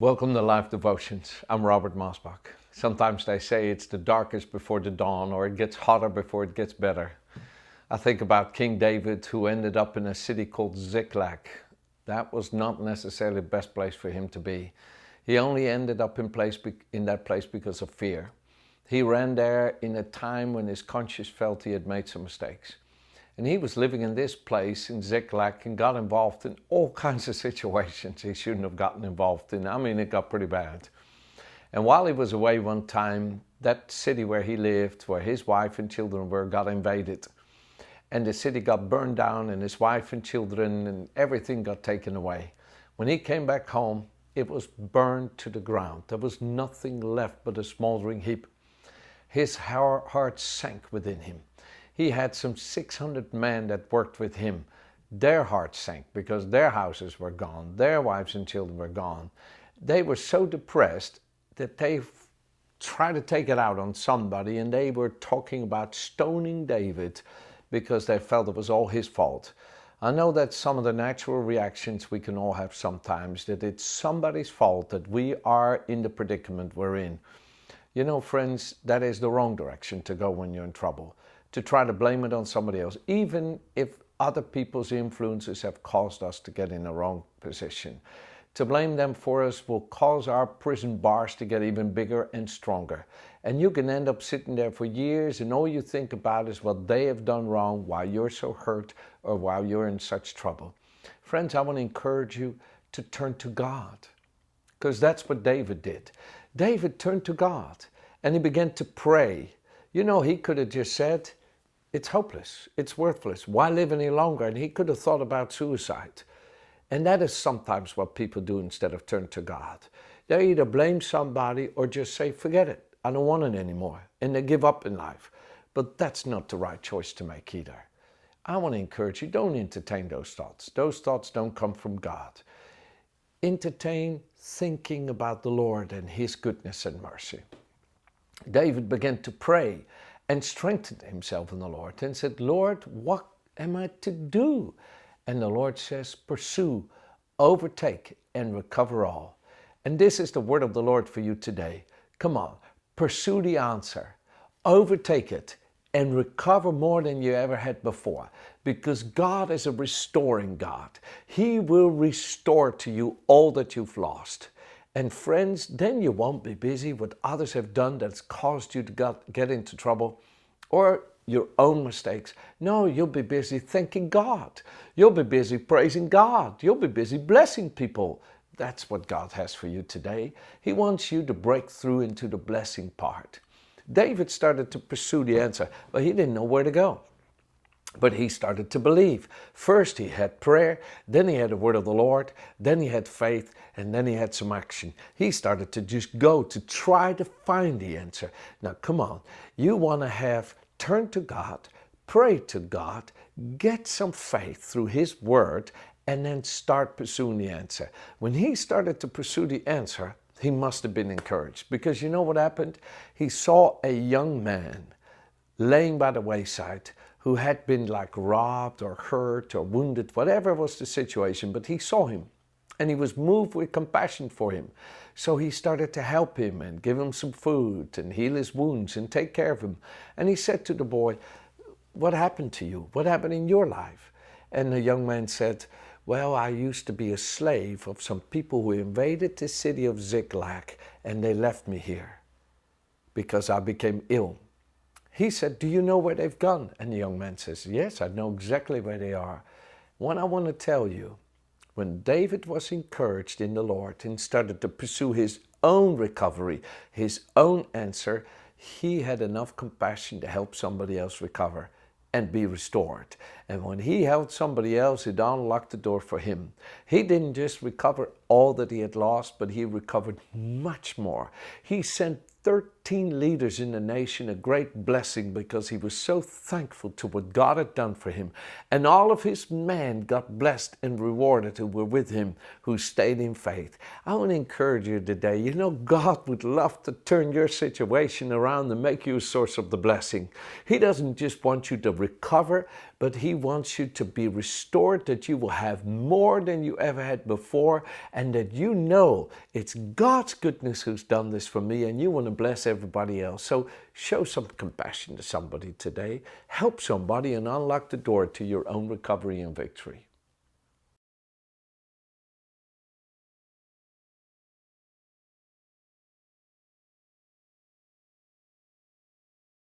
Welcome to Life Devotions. I'm Robert Maasbach. Sometimes they say it's the darkest before the dawn, or it gets hotter before it gets better. I think about King David, who ended up in a city called Ziklag. That was not necessarily the best place for him to be. He only ended up in that place because of fear. He ran there in a time when his conscience felt he had made some mistakes. And he was living in this place in Ziklag and got involved in all kinds of situations he shouldn't have gotten involved in. I mean, it got pretty bad. And while he was away one time, that city where he lived, where his wife and children were, got invaded. And the city got burned down, and his wife and children and everything got taken away. When he came back home, it was burned to the ground. There was nothing left but a smoldering heap. His heart sank within him. He had some 600 men that worked with him. Their hearts sank because their houses were gone. Their wives and children were gone. They were so depressed that they tried to take it out on somebody, and they were talking about stoning David because they felt it was all his fault. I know that's some of the natural reactions we can all have sometimes, that it's somebody's fault that we are in the predicament we're in. You know, friends, that is the wrong direction to go when you're in trouble. To try to blame it on somebody else, even if other people's influences have caused us to get in the wrong position. To blame them for us will cause our prison bars to get even bigger and stronger. And you can end up sitting there for years, and all you think about is what they have done wrong while you're so hurt or while you're in such trouble. Friends, I want to encourage you to turn to God, because that's what David did. David turned to God and he began to pray. You know, he could have just said, it's hopeless, it's worthless, why live any longer? And he could have thought about suicide. And that is sometimes what people do instead of turn to God. They either blame somebody or just say, forget it, I don't want it anymore. And they give up in life. But that's not the right choice to make either. I want to encourage you, don't entertain those thoughts. Those thoughts don't come from God. Entertain thinking about the Lord and His goodness and mercy. David began to pray and strengthened himself in the Lord and said, Lord, what am I to do? And the Lord says, pursue, overtake, and recover all. And this is the word of the Lord for you today. Come on, pursue the answer, overtake it, and recover more than you ever had before. Because God is a restoring God. He will restore to you all that you've lost. And friends, then you won't be busy what others have done that's caused you to get into trouble or your own mistakes. No, you'll be busy thanking God. You'll be busy praising God. You'll be busy blessing people. That's what God has for you today. He wants you to break through into the blessing part. David started to pursue the answer, but he didn't know where to go. But he started to believe. First he had prayer, then he had the word of the Lord, then he had faith, and then he had some action. He started to just go to try to find the answer. Now come on, you want to turn to God, pray to God, get some faith through His word, and then start pursuing the answer. When he started to pursue the answer, he must have been encouraged, because you know what happened? He saw a young man laying by the wayside who had been like robbed or hurt or wounded, whatever was the situation, but he saw him and he was moved with compassion for him. So he started to help him and give him some food and heal his wounds and take care of him. And he said to the boy, what happened to you? What happened in your life? And the young man said, well, I used to be a slave of some people who invaded the city of Ziklag, and they left me here because I became ill. He said, do you know where they've gone? And the young man says, yes, I know exactly where they are. What I want to tell you, when David was encouraged in the Lord and started to pursue his own recovery, his own answer, he had enough compassion to help somebody else recover and be restored. And when he helped somebody else, it unlocked the door for him. He didn't just recover all that he had lost, but he recovered much more. He sent 16 leaders in the nation a great blessing because he was so thankful to what God had done for him. And all of his men got blessed and rewarded who were with him, who stayed in faith. I want to encourage you today. You know, God would love to turn your situation around and make you a source of the blessing. He doesn't just want you to recover, but he wants you to be restored, that you will have more than you ever had before, and that you know it's God's goodness who's done this for me, and you want to bless everybody else. So show some compassion to somebody today. Help somebody and unlock the door to your own recovery and victory.